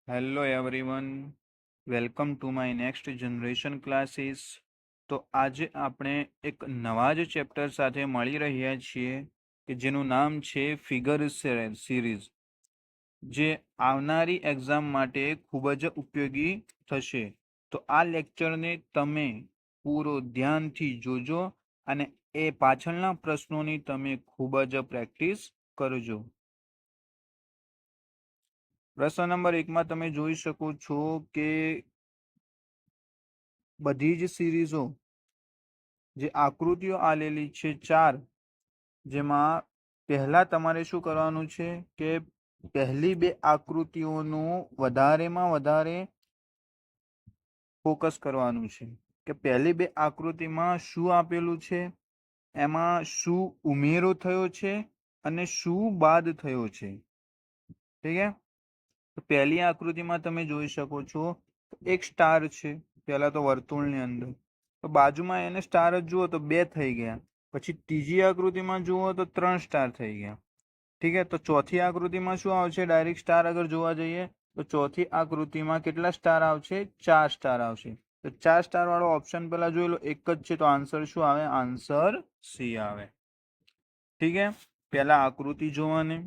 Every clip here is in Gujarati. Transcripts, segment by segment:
Hello everyone, welcome to my next generation classes. તો આજે આપણે એક નવા જ ચેપ્ટર સાથે મળી રહ્યા છીએ કે જેનું નામ છે ફિગર સિરીઝ, જે આવનારી એક્ઝામ માટે ખૂબ જ ઉપયોગી થશે. તો આ લેક્ચરને તમે પૂરો ધ્યાનથી જોજો અને એ પાછળના પ્રશ્નોની તમે ખૂબ જ પ્રેક્ટિસ કરજો. પ્રશ્ન નંબર 1માં તમે જોઈ શકો છો કે બધી જ સિરીઝો જે આકૃતિઓ આલેલી છે 4, જેમાં પહેલા તમારે શું કરવાનું છે કે પહેલી 2 આકૃતિઓનું વધારેમાં વધારે ફોકસ કરવાનું છે કે પહેલી 2 આકૃતિમાં શું આપેલું છે, એમાં શું ઉમેરો થયો છે અને શું બાદ થયો છે. ઠીક છે. તો પહેલી આકૃતિમાં તમે જોઈ શકો છો એક સ્ટાર છે પહેલા તો વર્તુળની અંદર, તો બાજુમાં એને સ્ટાર જ જુઓ તો 2 થઈ ગયા. પછી ત્રીજી આકૃતિમાં જુઓ તો 3 સ્ટાર થઈ ગયા. ઠીક છે. તો ચોથી આકૃતિમાં શું આવશે? ડાયરેક્ટ સ્ટાર અગર જોવા જઈએ તો ચોથી આકૃતિમાં કેટલા સ્ટાર આવશે? 4 સ્ટાર આવશે. તો 4 સ્ટાર વાળો ઓપ્શન પહેલા જોઈ લો, એક જ છે, તો આન્સર શું આવે? આન્સર સી આવે. ઠીક છે. પહેલા આકૃતિ જોવાની,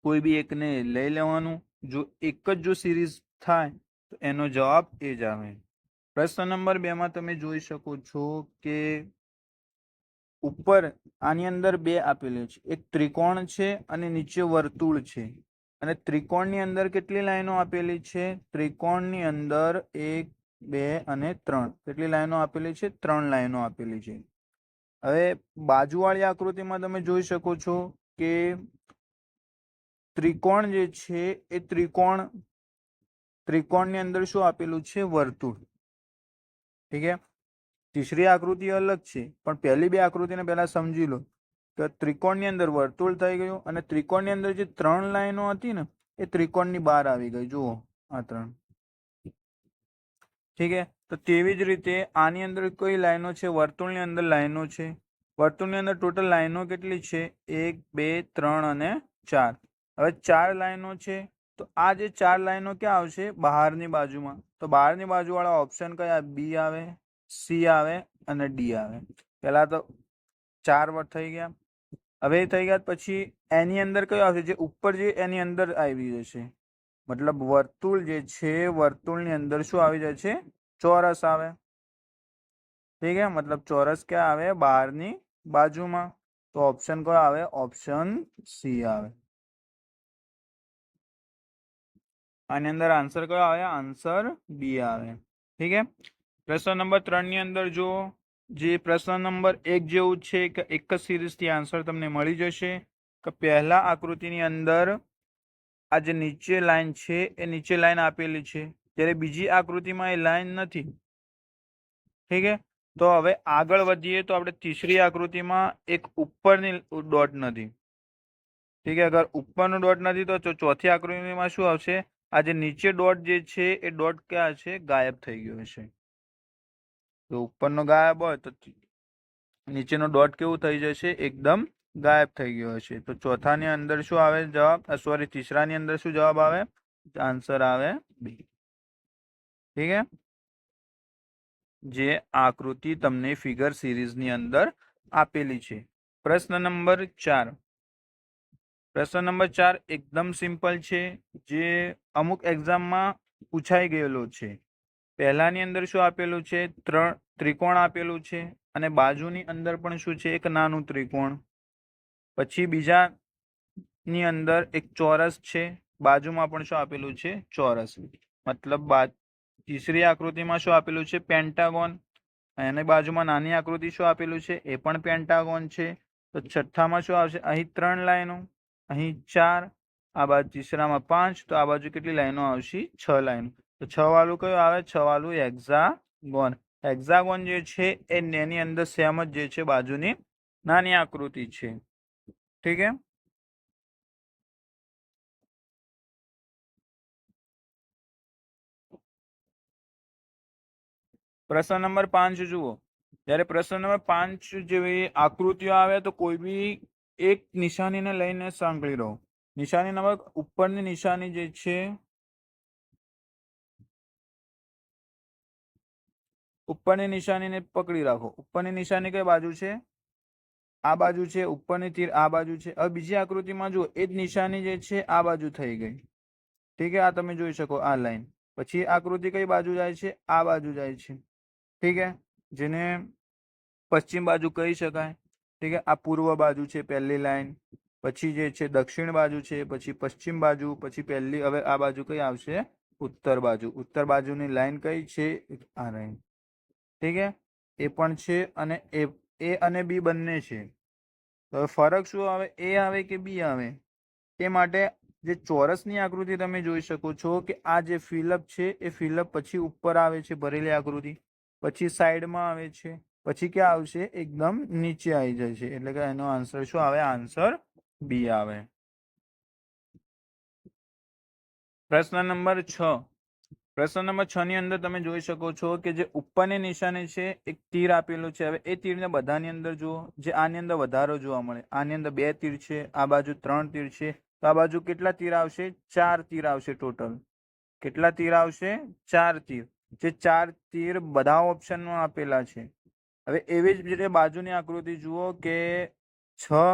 કોઈ બી એકને લઈ લેવાનું. જો એક જ જો સિરીઝ થાય તો એનો જવાબ એ જ આવે. પ્રશ્ન નંબર 2માં તમે જોઈ શકો છો કે ઉપર આની અંદર 2 આપેલી છે, એક ત્રિકોણ છે અને નીચે વર્તુળ છે. અને ત્રિકોણની અંદર કેટલી લાઈનો આપેલી છે? ત્રિકોણની અંદર 1, 2 અને 3 કેટલી લાઈનો આપેલી છે? 3 લાઈનો આપેલી છે. હવે બાજુવાળી આકૃતિમાં તમે જોઈ શકો છો કે ત્રિકોણ જે છે એ ત્રિકોણની અંદર શું આપેલું છે? વર્તુળ. ઠીક છે. ત્રીજી આકૃતિ અલગ છે, પણ પહેલી 2 આકૃતિને પહેલા સમજી લો કે ત્રિકોણની અંદર વર્તુળ થઈ ગયું અને ત્રિકોણની અંદર જે 3 લાઈનો હતી ને એ ત્રિકોણની બહાર આવી ગઈ. જુઓ આ 3. ઠીક છે. તો તેવી જ રીતે આની અંદર કઈ લાઈનો છે? વર્તુળની અંદર લાઈનો છે. વર્તુળની અંદર ટોટલ લાઈનો કેટલી છે? 1, 2, 3 અને 4. હવે 4 લાઈનો છે, તો આ જે 4 લાઈનો ક્યાં આવશે? બહારની બાજુમાં. તો બહારની બાજુવાળા ઓપ્શન કયા? બી આવે, સી આવે અને ડી આવે. પહેલા તો 4 થઈ ગયા. હવે થઈ ગયા પછી એની અંદર કયો આવશે? જે ઉપર જે એની અંદર આવી જશે, મતલબ વર્તુળ જે છે, વર્તુળની અંદર શું આવી જાય છે? ચોરસ આવે. ઠીક છે. મતલબ ચોરસ ક્યાં આવે? બહારની બાજુમાં. તો ઓપ્શન કયો આવે? ઓપ્શન સી આવે. આની અંદર આન્સર કયો આવે? આન્સર બી આવે. ઠીક છે. પ્રશ્ન નંબર 3 ની અંદર જો જે પ્રશ્ન નંબર 1 જેવું છે કે એક જ સિરીઝથી આન્સર તમને મળી જશે કે પહેલા આકૃતિની અંદર આ જે નીચે લાઈન છે એ નીચે લાઈન આપેલી છે, ત્યારે બીજી આકૃતિમાં એ લાઈન નથી. ઠીક છે. તો હવે આગળ વધીએ તો આપણે ત્રીજી આકૃતિમાં એક ઉપરની ડોટ નથી. ઠીક છે. અગર ઉપરનો ડોટ નથી તો ચોથી આકૃતિમાં શું આવશે? આ જે નીચે ડોટ જે છે એ ડોટ ક્યાં છે? ગાયબ થઈ ગયો છે. તો ઉપરનો ગાયબ હોય તો નીચેનો ડોટ કેવું થઈ જશે? એકદમ ગાયબ થઈ ગયો હશે. તો ચોથાની અંદર શું આવે જવાબ? સોરી, ત્રીસરાની અંદર શું જવાબ આવે? આન્સર આવે બી. ઠીક છે. જે આકૃતિ તમને ફિગર સિરીઝની અંદર આપેલી છે. પ્રશ્ન નંબર 4. પ્રશ્ન નંબર 4 એકદમ સિમ્પલ છે, જે અમુક એક્ઝામમાં પૂછાઈ ગયેલો છે. પહેલાની અંદર શું આપેલું છે? ત્રિકોણ આપેલું છે અને બાજુની અંદર પણ શું છે? એક નાનું ત્રિકોણ. પછી બીજાની અંદર એક ચોરસ છે, બાજુમાં પણ શું આપેલું છે? ચોરસ. મતલબ ત્રીજી આકૃતિમાં શું આપેલું છે? પેન્ટાગોન. અને બાજુમાં નાની આકૃતિ શું આપેલું છે? એ પણ પેન્ટાગોન છે. તો છઠ્ઠામાં શું આવશે? અહીં 3 લાઈનો, અહીં 4, આ બાજુ ત્રીસરામાં 5, તો આ બાજુ કેટલી લાઈનો આવશે? 6 લાઈનો. તો 6 વાળું કયું આવે? 6 વાળું હેક્સાગોન. હેક્સાગોન જે છે એની અંદર સેમ જ જે છે બાજુની નાની આકૃતિ છે. ઠીક છે. પ્રશ્ન નંબર 5 જુઓ. જ્યારે પ્રશ્ન નંબર 5 જેવી આકૃતિઓ આવે તો કોઈ બી એક નિશાનીને લઈને સાંકળી રહો. નિશાની નંબર ઉપરની નિશાની જે છે ઉપરની નિશાનીને પકડી રાખો. ઉપરની નિશાની કઈ બાજુ છે? આ બાજુ છે. ઉપરની તીર આ બાજુ છે. હવે બીજી આકૃતિમાં જુઓ, એ જ નિશાની જે છે આ બાજુ થઈ ગઈ. ઠીક છે, આ તમે જોઈ શકો આ લાઈન. પછી આકૃતિ કઈ બાજુ જાય છે? આ બાજુ જાય છે. ઠીક છે, જેને પશ્ચિમ બાજુ કહી શકાય. ઠીક છે, આ પૂર્વ બાજુ છે પહેલી લાઈન, પછી જે છે દક્ષિણ બાજુ છે, પછી પશ્ચિમ બાજુ, પછી પહેલી. હવે આ બાજુ કઈ આવશે? ઉત્તર બાજુ. ઉત્તર બાજુની લાઈન કઈ છે? આ લાઈન. ઠીક છે, એ પણ છે અને એ અને બી બંને છે. તો ફરક શું આવે? એ આવે કે બી આવે? એ માટે જે ચોરસની આકૃતિ તમે જોઈ શકો છો કે આ જે ફિલઅપ છે એ ફિલઅપ પછી ઉપર આવે છે ભરેલી આકૃતિ, પછી સાઈડમાં આવે છે, પછી ક્યાં આવશે? એકદમ નીચે આવી જાય છે. એટલે કે એનો આન્સર શું આવે? આન્સર બી આવે. પ્રશ્ન નંબર 6. પ્રશ્ન નંબર 6 ની અંદર તમે જોઈ શકો છો કે જે ઉપરની નિશાની છે એક તીર આપેલું છે. હવે એ તીરને બધાની અંદર જુઓ. જે આની અંદર વધારો જોવા મળે, આની અંદર 2 તીર છે, આ બાજુ 3 તીર છે, તો આ બાજુ કેટલા તીર આવશે? 4 તીર આવશે ટોટલ. કેટલા તીર આવશે? 4 તીર. જે 4 તીર બધા ઓપ્શનમાં આપેલા છે. હવે એવી જ રીતે બાજુની આકૃતિ જુઓ કે 6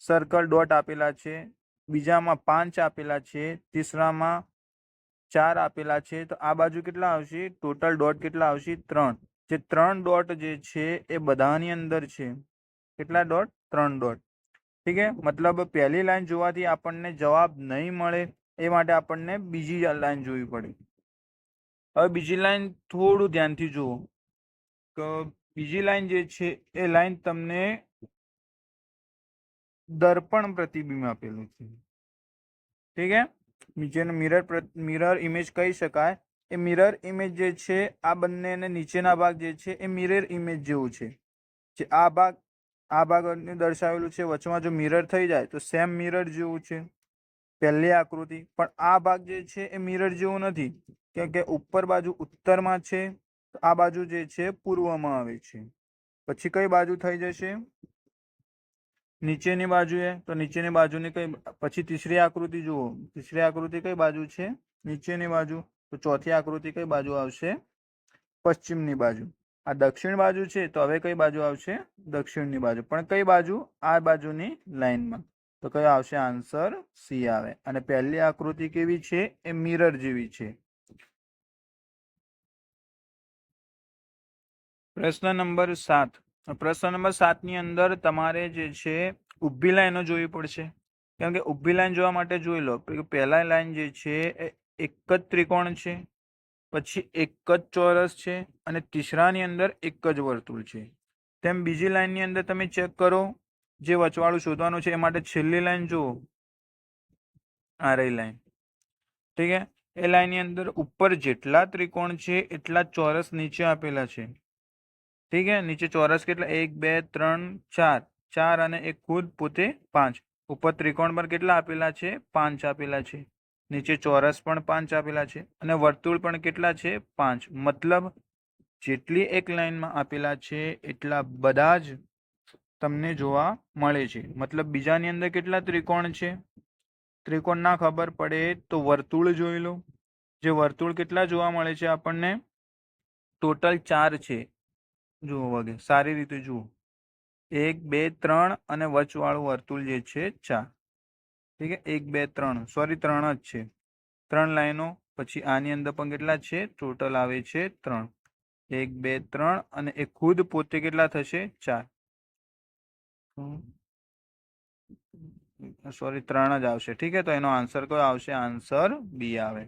સર્કલ ડોટ આપેલા છે, બીજામાં 5 આપેલા છે, ત્રીસરામાં 4 આપેલા છે. તો આ બાજુ કેટલા આવશે? ટોટલ ડોટ કેટલા આવશે? 3. જે 3 ડોટ જે છે એ બધાની અંદર છે. કેટલા ડોટ? 3 ડોટ. ઠીક છે, મતલબ પહેલી લાઈન જોવાથી આપણને જવાબ નહીં મળે, એ માટે આપણને બીજી લાઈન જોવી પડે. હવે બીજી લાઈન થોડું ધ્યાનથી જુઓ તો બીજી લાઈન જે છે એ લાઈન તમને દર્પણ પ્રતિબિંબ આપેલું છે. ઠીક છે, જેને મિરર ઇમેજ કહી શકાય. એ મિરર ઇમેજ જે છે આ બંને નીચેના ભાગ જે છે એ મિરર ઇમેજ જેવું છે. જે આ ભાગ દર્શાવેલું છે, વચમાં જો મિરર થઈ જાય તો સેમ મિરર જેવું છે પહેલી આકૃતિ. પણ આ ભાગ જે છે એ મિરર જેવું નથી, કેમ કે ઉપર બાજુ ઉત્તરમાં છે, આ બાજુ જે છે પૂર્વમાં આવે છે. પછી કઈ બાજુ થઈ જશે? નીચેની બાજુએ. તો નીચેની બાજુની કઈ? પછી ત્રીસરી આકૃતિ જુઓ. ત્રીસરી આકૃતિ કઈ બાજુ છે? નીચેની બાજુ. તો ચોથી આકૃતિ કઈ બાજુ આવશે? પશ્ચિમની બાજુ. આ દક્ષિણ બાજુ છે, તો હવે કઈ બાજુ આવશે? દક્ષિણની બાજુ. પણ કઈ બાજુ? આ બાજુની લાઈનમાં. તો કયો આવશે? આન્સર સી આવે. અને પહેલી આકૃતિ કેવી છે? એ મિરર જેવી છે. પ્રશ્ન નંબર 7. પ્રશ્ન નંબર 7 ની અંદર તમારે જે છે ઊભી લાઈનો જોવી પડશે. કેમ કે ઊભી લાઈન જોવા માટે જોઈ લો કે પહેલા લાઈન જે છે એ એક જ ત્રિકોણ છે, પછી એક જ ચોરસ છે, અને ત્રીસરાની અંદર એક જ વર્તુળ છે. તેમ બીજી લાઈનની અંદર તમે ચેક કરો, જે વચવાળું શોધવાનું છે એ માટે છેલ્લી લાઈન જુઓ. આ રહી લાઈન. ઠીક છે, એ લાઈનની અંદર ઉપર જેટલા ત્રિકોણ છે એટલા ચોરસ નીચે આપેલા છે. ઠીક છે, નીચે ચોરસ કેટલા? 1 2 3 4. 4 અને એક ખુદ પોતે 5. ઉપર ત્રિકોણ પર કેટલા આપેલા છે? 5 આપેલા છે. નીચે ચોરસ પણ 5 આપેલા છે, અને વર્તુળ પણ કેટલા છે? 5. મતલબ જેટલી એક લાઈનમાં આપેલા છે એટલા બધા જ તમને જોવા મળે છે. મતલબ બીજાની અંદર કેટલા ત્રિકોણ છે? ત્રિકોણ ના ખબર પડે તો વર્તુળ જોઈ લો. જે વર્તુળ કેટલા જોવા મળે છે આપણને? ટોટલ 4 છે. જુઓ વગે સારી રીતે જુઓ. 1 2 3 અને વચવાળું વર્તુળ જે છે 4. ઠીક છે, 1 2 3, સોરી 3 જ છે. 3 લાઈનો. પછી આની અંદર પણ કેટલા છે? ટોટલ આવે છે 3. 1 2 3 અને એ ખુદ પોતે કેટલા થશે? 4. સોરી 3 જ આવશે. ઠીક છે, તો એનો આન્સર કયો આવશે? આન્સર બી આવે.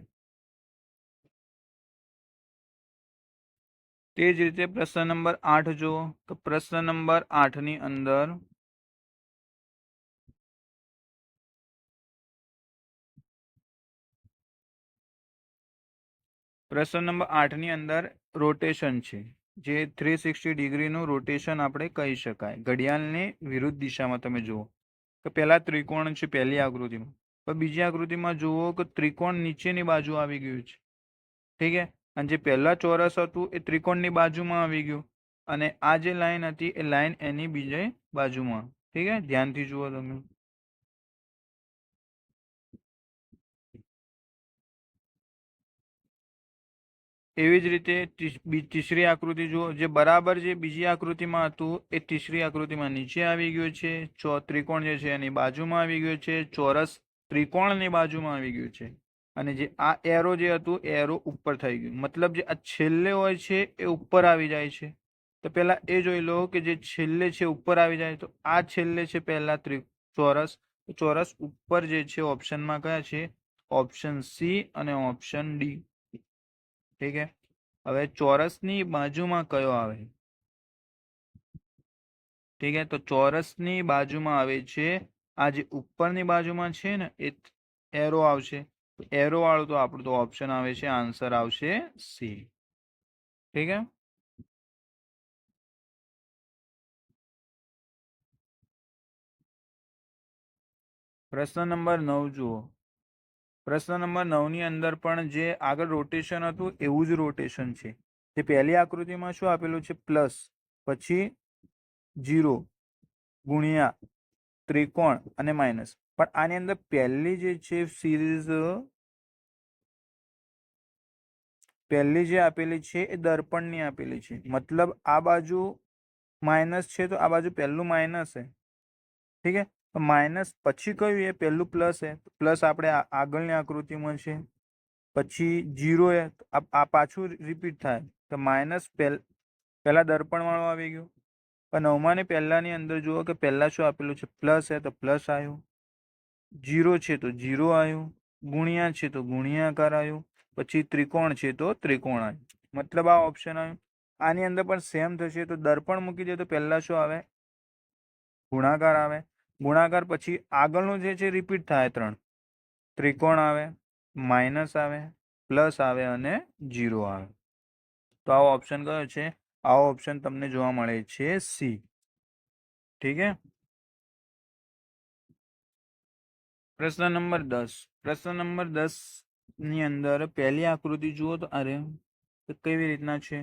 તે જ રીતે પ્રશ્ન નંબર 8 જુઓ. તો પ્રશ્ન નંબર 8 ની અંદર રોટેશન છે, જે 360 ડિગ્રીનું રોટેશન આપણે કહી શકાય. ઘડિયાળની વિરુદ્ધ દિશામાં તમે જુઓ કે પહેલા ત્રિકોણ છે પહેલી આકૃતિમાં, પણ બીજી આકૃતિમાં જુઓ કે ત્રિકોણ નીચેની બાજુ આવી ગયું છે. ઠીક છે, અને જે પહેલા ચોરસ હતું એ ત્રિકોણની બાજુમાં આવી ગયું, અને આ જે લાઈન હતી એ લાઈન એની બીજી બાજુમાં. ઠીક છે, ધ્યાનથી જુઓ તમે. એવી જ રીતે તીસરી આકૃતિ જુઓ, જે બરાબર જે બીજી આકૃતિમાં હતું એ તીસરી આકૃતિમાં નીચે આવી ગયું છે. ત્રિકોણ જે છે એની બાજુમાં આવી ગયો છે. ચોરસ ત્રિકોણની બાજુમાં આવી ગયું છે. અને જે આ એરો જે હતું એરો ઉપર થઈ ગયું, મતલબ જે આ છેલ્લે હોય છે એ ઉપર આવી જાય છે. તો પહેલા એ જોઈ લો કે જે છેલ્લે છે ઉપર આવી જાય, તો આ છેલ્લે છે પહેલા ચોરસ. ચોરસ ઉપર જે છે ઓપ્શનમાં કયા છે? ઓપ્શન સી અને ઓપ્શન ડી. ઠીક છે. હવે ચોરસની બાજુમાં કયો આવે? ઠીક છે, તો ચોરસની બાજુમાં આવે છે આ જે ઉપરની બાજુમાં છે ને એ એરો આવશે. એરો વાળું તો આપણું તો ઓપ્શન આવે છે, આન્સર આવશે સી. ઠીક છે. પ્રશ્ન નંબર 9 જુઓ. પ્રશ્ન નંબર 9 ની અંદર પણ જે આગળ રોટેશન હતું એવું જ રોટેશન છે. જે પહેલી આકૃતિમાં શું આપેલું છે? પ્લસ, પછી 0, ગુણ્યા, ત્રિકોણ અને માઇનસ. પણ આની અંદર પહેલી જે છે સિરીઝ, પહેલી જે આપેલી છે એ દર્પણની આપેલી છે. મતલબ આ બાજુ માઇનસ છે તો આ બાજુ પહેલું માઇનસ છે. ઠીક છે. તો માઇનસ પછી કયું? એ પહેલું પ્લસ છે. પ્લસ આપણે આગળની આકૃતિમાં છે. પછી 0 એ આ પાછું રિપીટ થાય તો માઇનસ પહેલા દર્પણ વાળું આવી ગયું. પણ 9મા ને પહેલાની અંદર જુઓ કે પહેલા શું આપેલું છે? પ્લસ છે તો પ્લસ આવ્યું. 0 છે તો 0 આવ્યું. ગુણ્યા છે તો ગુણ્યાકાર આવ્યું. પછી ત્રિકોણ છે તો ત્રિકોણ આવ્યું. મતલબ આ ઓપ્શન આવ્યું. આની અંદર પણ સેમ થશે. તો દર્પણ મૂકી દે તો પહેલા શું આવે? ગુણાકાર આવે. ગુણાકાર પછી આગળનું જે છે રિપીટ થાય 3. ત્રિકોણ આવે, માઇનસ આવે, પ્લસ આવે અને 0 આવે. તો આવો ઓપ્શન કયો છે? આવો ઓપ્શન તમને જોવા મળે છે સી. ઠીક છે. પ્રશ્ન નંબર 10. પ્રશ્ન નંબર 10 ની અંદર પહેલી આકૃતિ જુઓ તો કેવી રીતના છે?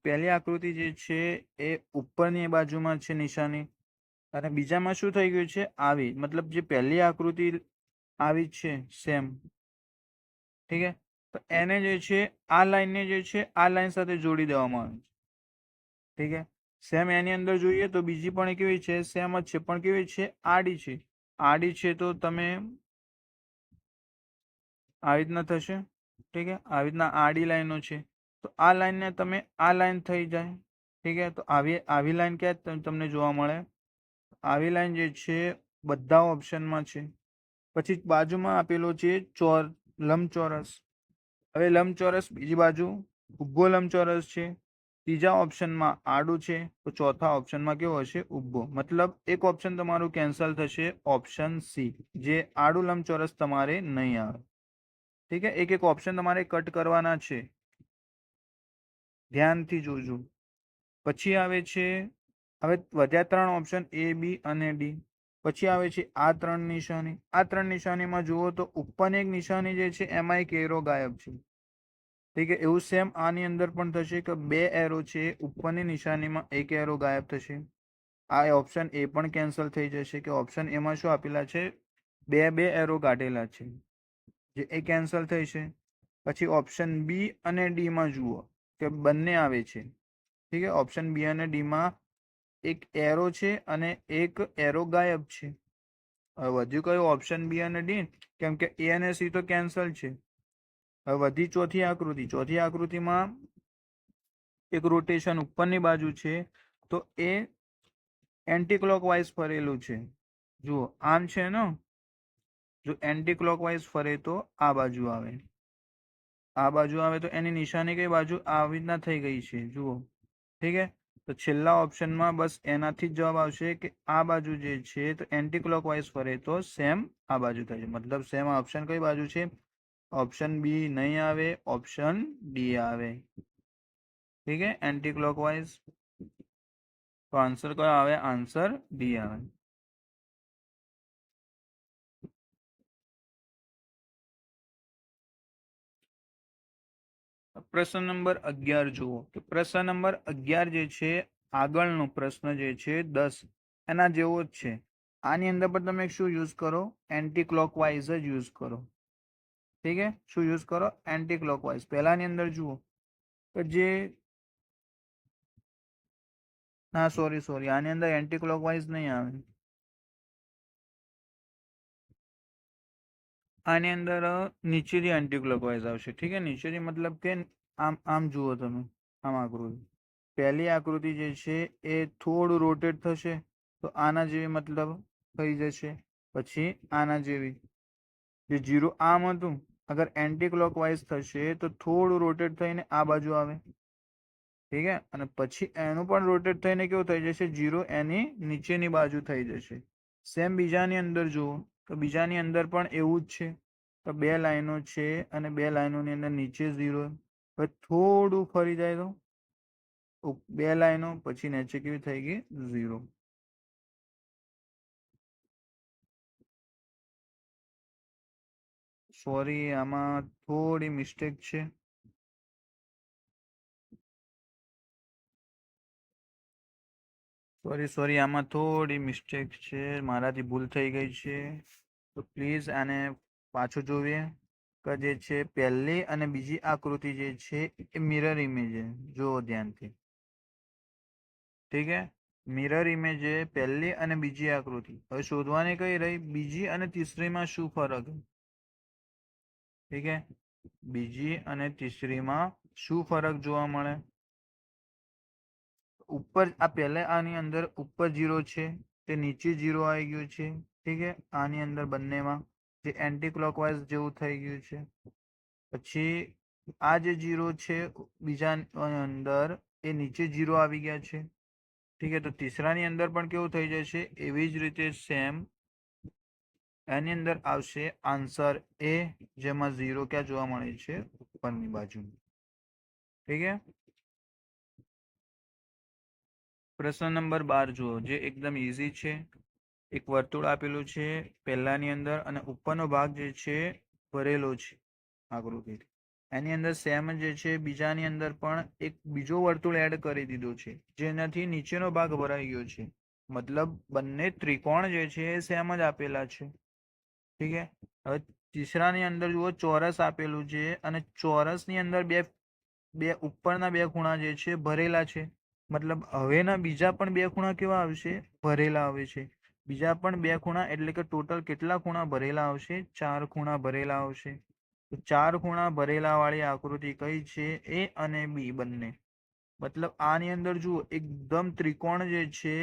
પહેલી આકૃતિ જે છે એ ઉપરની બાજુમાં છે નિશાની, અને બીજામાં શું થઈ ગયું છે? આવી, મતલબ જે પહેલી આકૃતિ આવી છે સેમ. ઠીક છે. તો એને જે છે આ લાઈનને જે છે આ લાઈન સાથે જોડી દેવામાં આવે છે. ઠીક છે. સેમ એની અંદર જોઈએ તો બીજી પણ કેવી છે? સેમ જ છે, પણ કેવી છે? આડી છે. આડી છે તો તમે આવી રીતના થશે. ઠીક છે. આવી રીતના આડી લાઈનો છે તો આ લાઈનને તમે આ લાઈન થઈ જાય. ઠીક છે. તો આવી લાઈન ક્યાં તમને જોવા મળે? આવી લાઈન જે છે બધા ઓપ્શનમાં છે. પછી બાજુમાં આપેલો છે લંબચોરસ. હવે લંબચોરસ બીજી બાજુ ઉભો લંબચોરસ છે. ત્રીજા ઓપ્શનમાં આડું છે તો ચોથા ઓપ્શનમાં કેવો હશે? ઉભો. મતલબ એક ઓપ્શન તમારું કેન્સલ થશે, ઓપ્શન સી, જે આડું લંબચોરસ તમારે નહીં આવે. ઠીક છે. એક એક ઓપ્શન તમારે કટ કરવાના છે, ધ્યાનથી જોજો. પછી આવે છે, હવે વધ્યા 3 ઓપ્શન એ, બી અને ડી. પછી આવે છે આ 3 નિશાની. આ 3 નિશાનીમાં જુઓ તો ઉપરની એક નિશાની જે છે એમાં એક એરો ગાયબ છે. ઠીક છે. એવું સેમ આની અંદર પણ થશે કે 2 એરો છે, ઉપરની નિશાનીમાં એક એરો ગાયબ થશે. આ ઓપ્શન એ પણ કેન્સલ થઈ જશે કે ઓપ્શન એમાં શું આપેલા છે? 2 એરો કાઢેલા છે, જે એ કેન્સલ થઈ છે. પછી ઓપ્શન બી અને ડી માં જુઓ કે બંને આવે છે. ઠીક છે. ઓપ્શન બી અને ડી માં એક એરો છે અને એક એરો ગાયબ છે. હવે વધ્યું કયું? ઓપ્શન બી અને ડી, કેમ કે એ અને સી તો કેન્સલ છે. હવે વધી ચોથી આકૃતિ. ચોથી આકૃતિમાં એક રોટેશન ઉપરની બાજુ છે તો એ એન્ટી ક્લોકવાઇઝ ફરેલું છે. જુઓ આમ છે ને, જો એન્ટી ક્લોકવાઇઝ ફરે તો આ બાજુ આવે. આ બાજુ આવે તો એની નિશાની કઈ બાજુ? આવી રીતના થઈ ગઈ છે. જુઓ. ઠીક છે. તો છેલ્લા ઓપ્શનમાં બસ એનાથી જ જવાબ આવશે કે આ બાજુ જે છે તો એન્ટી ક્લોકવાઇઝ ફરે તો સેમ આ બાજુ થાય છે. મતલબ સેમ ઓપ્શન કઈ બાજુ છે? ઓપ્શન બી નહીં આવે, ઓપ્શન ડી આવે. ઠીક છે. Anti clockwise. તો આન્સર કયો આવે? આન્સર ડી આવે. પ્રશ્ન નંબર 11 જુઓ. તો પ્રશ્ન નંબર 11 જે છે આગળનો પ્રશ્ન જે છે 10 એના જેવો જ છે. આની અંદર પણ તમે શું યુઝ કરો? એન્ટી ક્લોકવાઇઝ જ યુઝ કરો. ઠીક છે. શું યુઝ કરો? Anti clockwise. પહેલાની અંદર જુઓ કે જે ના સોરી આની અંદર એન્ટી ક્લોકવાઇઝ નહીં આવે, આની અંદર નીચેથી એન્ટી ક્લોકવાઇઝ આવશે. ઠીક છે, નીચેથી મતલબ કે આમ આમ જુઓ તમે, આમ આકૃતિ, પહેલી આકૃતિ જે છે એ થોડું રોટેટ થશે તો આના જેવી મતલબ થઈ જશે, પછી આના જેવી. જે 0 આમ હતું, અગર એન્ટી ક્લોકવાઇઝ થશે તો થોડું રોટેટ થઈને આ બાજુ આવે. ઠીક છે, અને પછી એનું પણ રોટેટ થઈને કેવું થઈ જશે, 0 એની નીચેની બાજુ થઈ જશે. સેમ બીજાની અંદર જુઓ તો બીજાની અંદર પણ એવું જ છે. તો બે લાઈનો છે અને બે લાઈનોની અંદર નીચે 0, હવે થોડું ફરી જાય તો બે લાઈનો પછી નીચે કેવી થઈ ગઈ, 0. સોરી, આમાં થોડી મિસ્ટેક છે. સોરી આમાં થોડી મિસ્ટેક છે, મારાથી ભૂલ થઈ ગઈ છે. તો પ્લીઝ આને પાછું જોઈએ કે જે છે પહેલી અને બીજી આકૃતિ જે છે એ મિરર ઇમેજ છે, જુઓ ધ્યાનથી. ઠીક છે, મિરર ઇમેજ છે પહેલી અને બીજી આકૃતિ. હવે શોધવાની કઈ રહી, બીજી અને ત્રીસરીમાં શું ફરક? ઠીક છે, બીજી અને ત્રીસરીમાં શું ફરક જોવા મળે? ઉપર આ પહેલા આની અંદર ઉપર 0 છે, તે નીચે 0 આવી ગયું છે. ઠીક છે, આની અંદર બંનેમાં જે એન્ટી ક્લોકવાઇઝ જેવું થઈ ગયું છે. પછી આ જે 0 છે બીજા અંદર, એ નીચે 0 આવી ગયા છે. ઠીક છે, તો તીસરાની અંદર પણ કેવું થઈ જશે, એવી જ રીતે સેમ એની અંદર આવશે આન્સર એ, જેમાં 0 ક્યાં જોવા મળે છે, ઉપરની બાજુ. ઠીક છે, પ્રશ્ન નંબર 12 જુઓ, જે એકદમ ઇઝી છે. એક વર્તુળ આપેલું છે પહેલાની અંદર અને ઉપરનો ભાગ જે છે ભરેલો છે આકૃતિ. એની અંદર સેમ જે છે બીજાની અંદર પણ એક બીજો વર્તુળ એડ કરી દીધો છે, જેનાથી નીચેનો ભાગ ભરાઈ ગયો છે. મતલબ બંને ત્રિકોણ જે છે એ સેમ જ આપેલા છે. ઠીક છે, હવે તીસરાની અંદર જુઓ ચોરસ આપેલું છે અને ચોરસની અંદર બે બે ઉપરના બે ખૂણા જે છે ભરેલા છે. મતલબ હવેના બીજા પણ બે ખૂણા કેવા આવશે, ભરેલા આવે છે. બીજા પણ બે ખૂણા એટલે કે ટોટલ કેટલા ખૂણા ભરેલા આવશે, 4 ખૂણા ભરેલા આવશે. તો 4 ખૂણા ભરેલા વાળી આકૃતિ કઈ છે, એ અને બી બંને. મતલબ આની અંદર જુઓ એકદમ ત્રિકોણ જે છે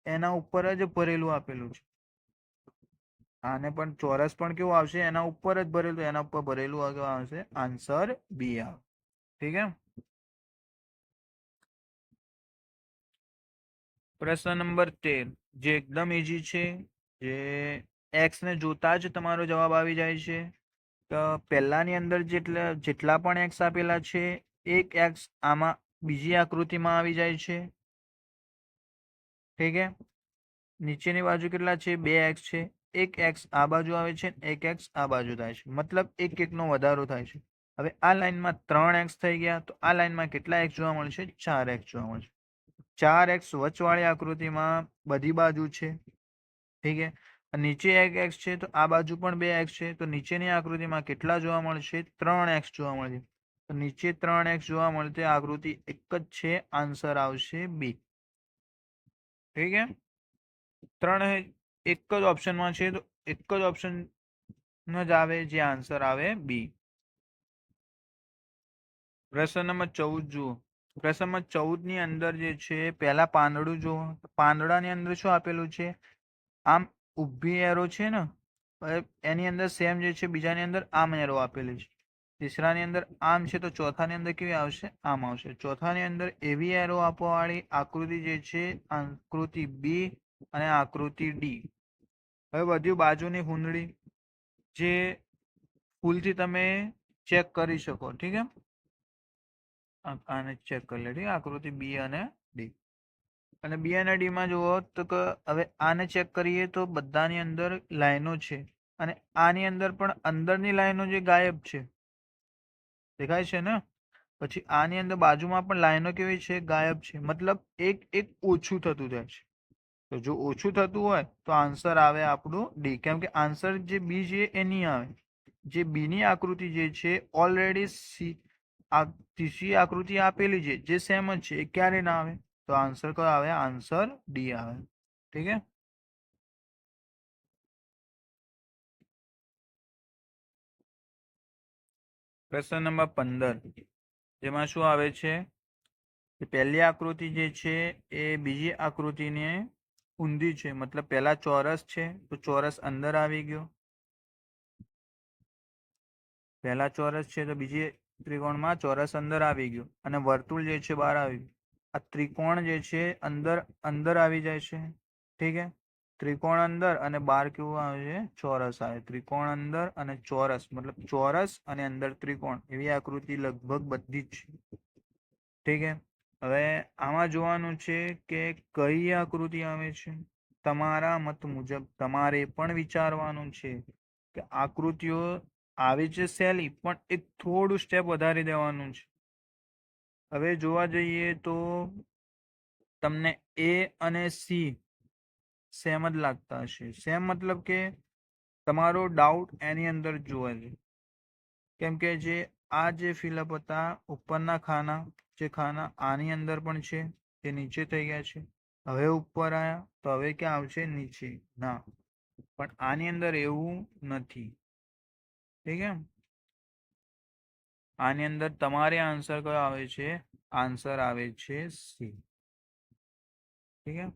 એના ઉપર જ ભરેલું આપેલું છે. આને પણ ચોરસ પણ કેવું આવશે, એના ઉપર જ ભરેલું, એના ઉપર ભરેલું આવશે, આન્સર બી આવે. ઠીક છે, પ્રશ્ન નંબર 13, જે એકદમ ઇઝી છે, જે એક્સ ને જોતા જ તમારો જવાબ આવી જાય છે. તો પહેલાની અંદર જેટલા પણ એક્સ આપેલા છે, એક એક્સ આમાં બીજી આકૃતિમાં આવી જાય છે. ઠીક છે, નીચેની બાજુ કેટલા છે, 2 એક્સ છે. એક એક્સ આ બાજુ આવે છે, એક એક્સ આ બાજુ થાય છે, મતલબ એક એકનો વધારો થાય છે. હવે આ લાઈનમાં 3 એક્સ થઈ ગયા, તો આ લાઈનમાં કેટલા એક્સ જોવા મળશે, 4 એક્સ જોવા મળશે. 4 એક્સ વચવાળી આકૃતિમાં બધી બાજુ છે. ઠીક છે, નીચે એક એક્સ છે તો આ બાજુ પણ 2 એક્સ છે, તો નીચેની આકૃતિમાં કેટલા જોવા મળશે, 3 એક્સ જોવા મળશે. તો નીચે 3 એક્સ જોવા મળશે, આકૃતિ એક જ છે, આન્સર આવશે બી. ઠીક છે, ત્રણ એક જ ઓપ્શનમાં છે, તો એક જ ઓપ્શન જ આવે, જે આન્સર આવે બી. પ્રશ્ન નંબર 14 જુઓ, પ્રશ્ન નંબર 14 ની અંદર જે છે પહેલા પાંદડું જુઓ. પાંદડાની અંદર શું આપેલું છે, આમ ઊભી એરો છે ને, એની અંદર સેમ જે છે બીજાની અંદર આમ એરો આપેલી છે. તીસરાની અંદર આમ છે, તો ચોથાની અંદર કેવી આવશે, આમ આવશે. ચોથાની અંદર એવી એરો આપવાવાળી આકૃતિ જે છે, આકૃતિ બી અને આકૃતિ ડી. હવે વધ્યું બાજુની કુંડળી, જે ફૂલથી તમે ચેક કરી શકો. ઠીક છે, આને ચેક કરી લે. આકૃતિ બી અને ડી. અને બી અને ડી માં જુઓ તો હવે આને ચેક કરીએ તો બધાની અંદર લાઈનો છે, અને આની અંદર પણ અંદરની લાઈનો જે ગાયબ છે, દેખાય છે ને. પછી આની અંદર બાજુમાં પણ લાઈનો કેવી છે, ગાયબ છે. મતલબ એક એક ઓછું થતું જાય છે. તો જો ઓછું થતું હોય તો આન્સર આવે આપણું ડી, કેમ કે આન્સર જે બી છે એ નહીં આવે. જે બી ની આકૃતિ જે છે ઓલરેડી આ ત્રીજી આકૃતિ આપેલી છે જે સેમ જ છે એ ક્યારે ના આવે? તો આન્સર કયો આવે? આન્સર ડી આવે. ઠીક છે. પ્રશ્ન નંબર 15 જેમાં શું આવે છે કે પહેલી આકૃતિ જે છે એ બીજી આકૃતિને ઊંધી છે, મતલબ પહેલા ચોરસ છે તો ચોરસ અંદર આવી ગયો, પહેલા ચોરસ છે તો બીજી ત્રિકોણમાં ચોરસ અંદર આવી ગયું અને વર્તુળ જે છે બહાર આવી ગયું. આ ત્રિકોણ જે છે અંદર અંદર આવી જાય છે. ઠીક છે. ત્રિકોણ અંદર અને બહાર કેવું આવે છે? ચોરસ આવે. ત્રિકોણ અંદર અને ચોરસ, મતલબ ચોરસ અને અંદર ત્રિકોણ, એવી આકૃતિ લગભગ બધી જ છે. ઠીક છે. હવે આમાં જોવાનું છે કે કઈ આકૃતિ આવે છે. તમારા મત મુજબ તમારે પણ વિચારવાનું છે કે આકૃતિઓ આવે છે સહેલી, પણ એક થોડું સ્ટેપ વધારી દેવાનું છે. હવે જોવા જઈએ તો તમને એ અને સી સેમ જ લાગતા હશે. સેમ મતલબ કે તમારો ડાઉટ એની અંદર જોવા છે. કેમ કે જે આ જે ફિલઅપ હતા ઉપરના ખાના, જે ખાના આની અંદર પણ છે તે નીચે થઈ ગયા છે. હવે ઉપર આવ્યા તો હવે ક્યાં આવશે? નીચે. ના, પણ આની અંદર એવું નથી. ઠીક છે. આની અંદર તમારે આન્સર કયો આવે છે? આન્સર આવે છે સી. ઠીક છે.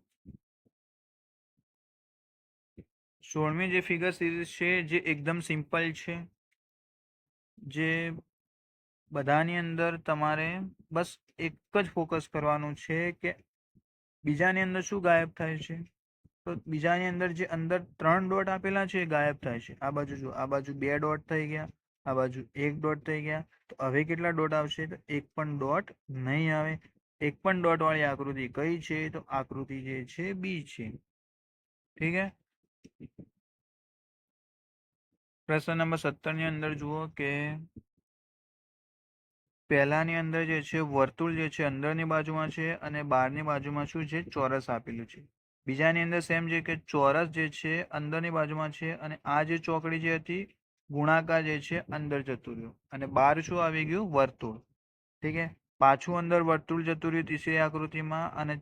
16મી જે ફિગર સિરીઝ છે જે એકદમ સિમ્પલ છે, જે બધાની અંદર તમારે બસ એક જ ફોકસ કરવાનું છે કે બીજાની અંદર શું ગાયબ થાય છે. તો બીજાની અંદર જે અંદર 3 ડોટ આપેલા છે એ ગાયબ થાય છે. આ બાજુ જો, આ બાજુ 2 ડોટ થઈ ગયા, આ બાજુ 1 ડોટ થઈ ગયા. તો હવે કેટલા ડોટ આવશે? તો એક પણ ડોટ નહીં આવે. એક પણ ડોટ વાળી આકૃતિ કઈ છે? તો આકૃતિ જે છે બી છે. ઠીક છે. પ્રશ્ન નંબર 17 ની અંદર જુઓ કે પહેલાની અંદર જે છે વર્તુળ જે છે અંદરની બાજુમાં છે અને બહારની બાજુમાં શું છે? ચોરસ આપેલું છે. બીજાની અંદર સેમ છે કે ચોરસ જે છે અંદરની બાજુમાં છે અને આ જે ચોકડી જે હતી ગુણાકાર જે છે અંદર જતું રહ્યું અને બહાર શું આવી ગયું? વર્તુળ. ઠીક છે. પાછું અંદર વર્તુળ જતું રહ્યું ત્રીસરી આકૃતિમાં અને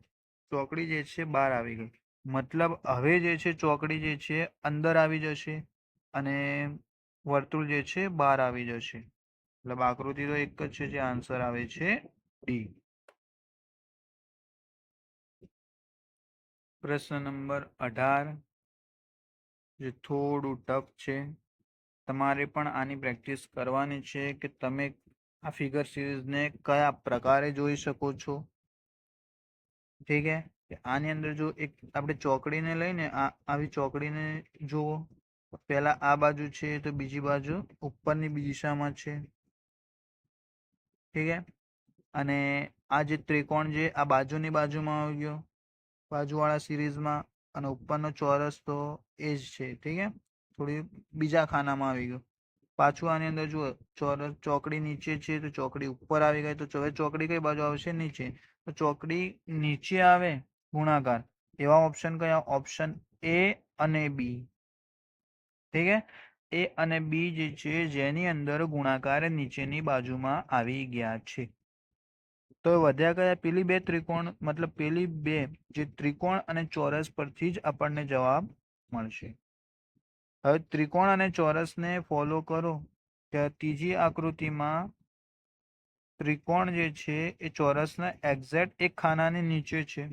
ચોકડી જે છે બહાર આવી ગઈ. મતલબ હવે જે છે ચોકડી જે છે અંદર આવી જશે અને વર્તુળ જે છે બહાર આવી જશે. મતલબ આકૃતિ તો એક જ છે, જે આન્સર આવે છે ડી. પ્રશ્ન નંબર 18 જે થોડું ટફ છે, તમારે પણ આની પ્રેક્ટિસ કરવાની છે કે તમે આ ફિગર સિરીઝને કયા પ્રકારે જોઈ શકો છો. ઠીક છે. કે આની અંદર જો એક આપણે ચોકડીને લઈને આવી ચોકડીને જુઓ, પહેલા આ બાજુ છે તો બીજી બાજુ ઉપરની દિશામાં છે. ઠીક છે. અને આ જે ત્રિકોણ છે આ બાજુની બાજુમાં આવી ગયો બાજુવાળા સિરીઝમાં, અને ઉપરનો ચોરસ તો એ જ છે. ઠીક છે. થોડી બીજા ખાનામાં આવી ગયો. પાછું આની અંદર જુઓ, ચોરસ ચોકડી નીચે છે તો ચોકડી ઉપર આવી ગઈ. તો હવે ચોકડી કઈ બાજુ આવશે? નીચે. તો ચોકડી નીચે આવે ગુણાકાર, એવા ઓપ્શન કયા? ઓપ્શન એ અને બી. ઠીક છે. એ અને બી જે છે જેની અંદર ગુણાકાર નીચેની બાજુમાં આવી ગયા છે. તો વધ્યા કયા? પેલી બે ત્રિકોણ, મતલબ પેલી બે જે ત્રિકોણ અને ચોરસ પરથી જ આપણને જવાબ મળશે. હવે ત્રિકોણ અને ચોરસને ફોલો કરો કે ત્રીજી આકૃતિમાં ત્રિકોણ જે છે એ ચોરસના એક્ઝેક્ટ એક ખાનાની નીચે છે.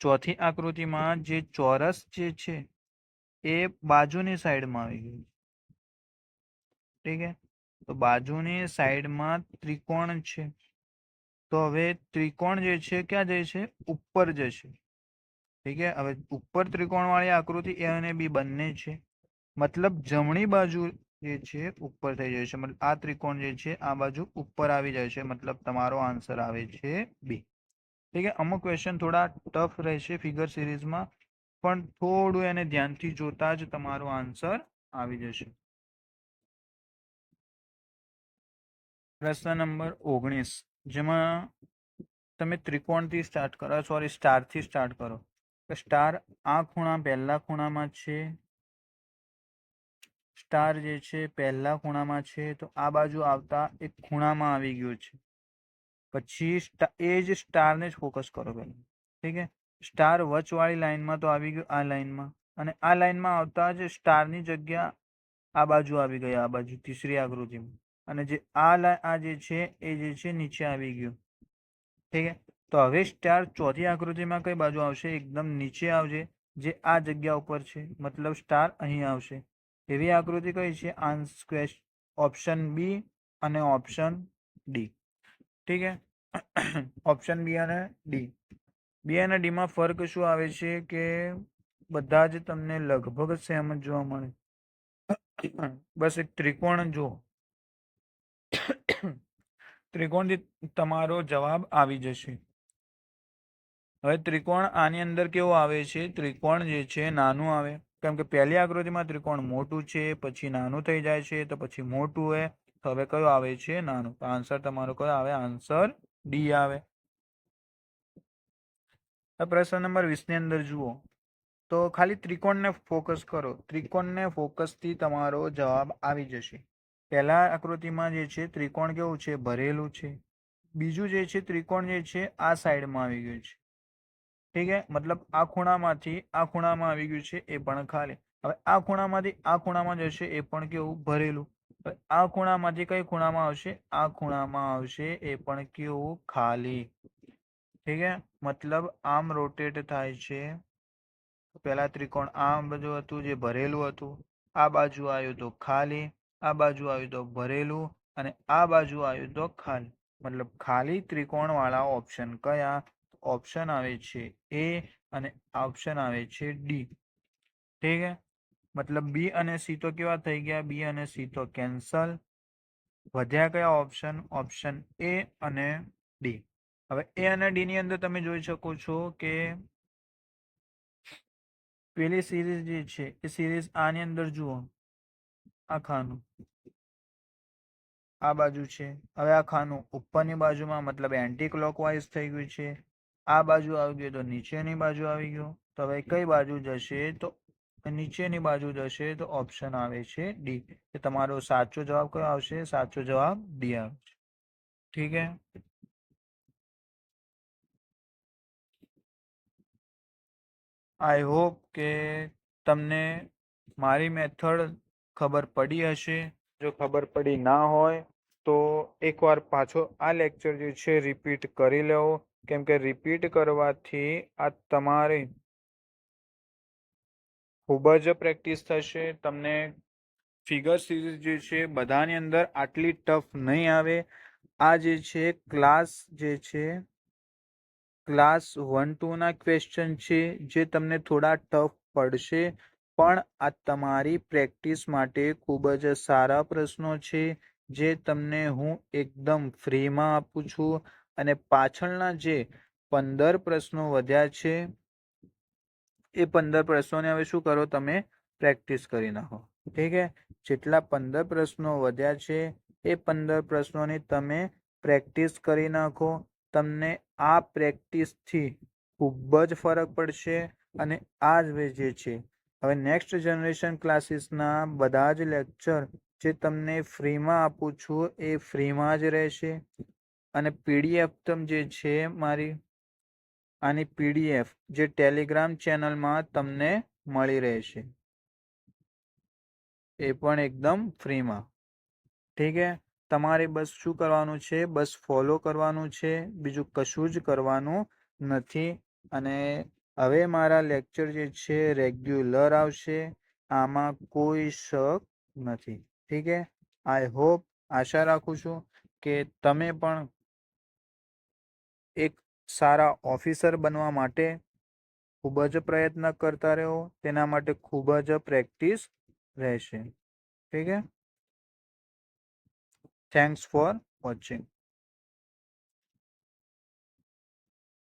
ચોથી આકૃતિમાં જે ચોરસ જે છે એ બાજુની સાઈડમાં આવી ગયું. ઠીક છે. તો બાજુની સાઈડમાં ત્રિકોણ છે. તો હવે ત્રિકોણ જે છે ક્યાં જાય છે? ઉપર જશે. ઠીક છે. હવે ઉપર ત્રિકોણ વાળી આકૃતિ એ અને બી બંને છે, મતલબ જમણી બાજુ જે છે ઉપર થઈ જાય છે. મતલબ આ ત્રિકોણ જે છે આ બાજુ ઉપર આવી જાય છે. મતલબ તમારો આન્સર આવે છે બી. ઠીક છે. અમુક ક્વેશ્ચન થોડા ટફ રહેશે ફિગર સિરીઝમાં, પણ થોડું એને ધ્યાનથી જોતા જ તમારો આન્સર આવી જશે. પ્રશ્ન નંબર 19 જેમાં તમે ત્રિકોણથી સ્ટાર્ટ કરો, સોરી સ્ટારથી સ્ટાર્ટ કરો. સ્ટાર આ ખૂણા પહેલા ખૂણામાં છે, સ્ટાર જે છે પહેલા ખૂણામાં છે, તો આ બાજુ આવતા એક ખૂણામાં આવી ગયો છે. પછી એ જ સ્ટારને જ ફોકસ કરો પહેલા. ઠીક છે. સ્ટાર વચવાળી લાઈનમાં તો આવી ગયું આ લાઈનમાં, અને આ લાઈનમાં આવતા જ સ્ટારની જગ્યા આ બાજુ આવી ગઈ, આ બાજુ તીસરી આકૃતિમાં. અને જે આ જે છે એ જે છે નીચે આવી ગયું. ઠીક છે. તો હવે સ્ટાર ચોથી આકૃતિમાં કઈ બાજુ આવશે? એકદમ નીચે આવશે, જે આ જગ્યા ઉપર છે. મતલબ સ્ટાર અહીં આવશે. એવી આકૃતિ કઈ છે? ઓપ્શન બી અને ઓપ્શન ડી. ઠીક છે. ઓપ્શન બી અને ડી. બી અને ડી માં ફર્ક શું આવે છે કે બધા જ તમને લગભગ સેમ જ જોવા મળે. બસ એક ત્રિકોણ જુઓ, ત્રિકોણથી તમારો જવાબ આવી જશે. હવે ત્રિકોણ આની અંદર કેવો આવે છે? ત્રિકોણ જે છે નાનું આવે, કેમ કે પહેલી આકૃતિમાં ત્રિકોણ મોટું છે, પછી નાનું થઈ જાય છે, તો પછી મોટું હોય. તો હવે કયો આવે છે? નાનું. તો આન્સર તમારો કયો આવે? આન્સર ડી આવે. પ્રશ્ન નંબર 20 ની અંદર જુઓ, તો ખાલી ત્રિકોણને ફોકસ કરો. ત્રિકોણને ફોકસથી તમારો જવાબ આવી જશે. પહેલા આકૃતિમાં જે છે ત્રિકોણ કેવું છે? ભરેલું છે. બીજું જે છે ત્રિકોણ જે છે આ સાઈડમાં આવી ગયું છે. ઠીક છે. મતલબ આ ખૂણામાંથી આ ખૂણામાં આવી ગયું છે, એ પણ ખાલી. હવે આ ખૂણામાંથી આ ખૂણામાં જશે, એ પણ કેવું? ભરેલું. આ ખૂણામાંથી કઈ ખૂણામાં આવશે? આ ખૂણામાં આવશે, એ પણ કેવું? ખાલી. ઠીક છે. મતલબ આમ રોટેટ થાય છે. પેલા ત્રિકોણ આમ બધું હતું, જે ભરેલું હતું. આ બાજુ આવ્યું તો ખાલી, આ બાજુ આવ્યું તો ભરેલું, અને આ બાજુ આવ્યું તો ખાલી. મતલબ ખાલી ત્રિકોણ વાળા ઓપ્શન કયા? ઓપ્શન આવે છે એ, અને ઓપ્શન આવે છે ડી. ઠીક છે. મતલબ બી અને સી તો કેવા થઈ ગયા? બી અને સી તો કેન્સલ. વધ્યા કયા ઓપ્શન? ઓપ્શન એ અને ડી. હવે એ અને ડી ની અંદર તમે જોઈ શકો છો કે પેલી સિરીઝ જે છે એ સિરીઝ આની અંદર જુઓ, આ ખાનું આ બાજુ છે. હવે આ ખાનું ઉપરની બાજુમાં, મતલબ એન્ટી ક્લોકવાઇઝ થઈ ગયું છે. આ બાજુ આવી ગયું તો નીચેની બાજુ આવી ગયું. તો હવે કઈ બાજુ જશે? તો નીચેની બાજુ જશે. તો ઓપ્શન આવે છે ડી. તમારો સાચો જવાબ કયો આવશે? સાચો જવાબ ડી આવશે. ઠીક છે. આઈ હોપ કે તમને મારી મેથડ ખબર પડી હશે. જો ખબર પડી ના હોય તો એકવાર પાછો આ લેક્ચર જે છે રિપીટ કરી લેવો, કેમ કે રિપીટ કરવાથી આ તમારે ખૂબ જ પ્રેક્ટિસ થશે. તમને ફિગર સિરીઝ જે છે બધાની અંદર આટલી ટફ નહીં આવે. આ જે છે ક્લાસ 1-2 ના ક્વેશ્ચન છે, જે તમને થોડા ટફ પડશે, પણ આ તમારી પ્રેક્ટિસ માટે ખૂબ જ સારા પ્રશ્નો છે, જે તમને હું એકદમ ફ્રીમાં આપું છું. અને પાછળના જે 15 પ્રશ્નો વધ્યા છે, એ 15 પ્રશ્નોને હવે શું કરો? તમે પ્રેક્ટિસ કરી નાખો. ઠીક છે. જેટલા 15 પ્રશ્નો વધ્યા છે, એ 15 પ્રશ્નોની તમે પ્રેક્ટિસ કરી નાખો. તમને આ પ્રેક્ટિસથી ખૂબ જ ફરક પડશે. અને આ જે છે હવે નેક્સ્ટ જનરેશન ક્લાસીસના બધા જ લેક્ચર જે તમને ફ્રીમાં આપું છું, એ ફ્રીમાં જ રહેશે. અને પીડીએફ જે છે મારી, આની પીડીએફ જે ટેલિગ્રામ ચેનલમાં તમને મળી રહેશે, એ પણ એકદમ ફ્રીમાં. ઠીક છે. તમારે બસ શું કરવાનું છે? બસ ફોલો કરવાનું છે, બીજું કશું જ કરવાનું નથી. અને હવે મારા લેક્ચર જે છે રેગ્યુલર આવશે, આમાં કોઈ શક નથી. ઠીક છે. આઈ હોપ, આશા રાખું છું કે તમે પણ એક સારા ઓફિસર બનવા માટે ખૂબ જ પ્રયત્ન કરતા રહો. તેના માટે ખૂબ જ પ્રેક્ટિસ રહેશે. ઠીક છે. Thanks for watching.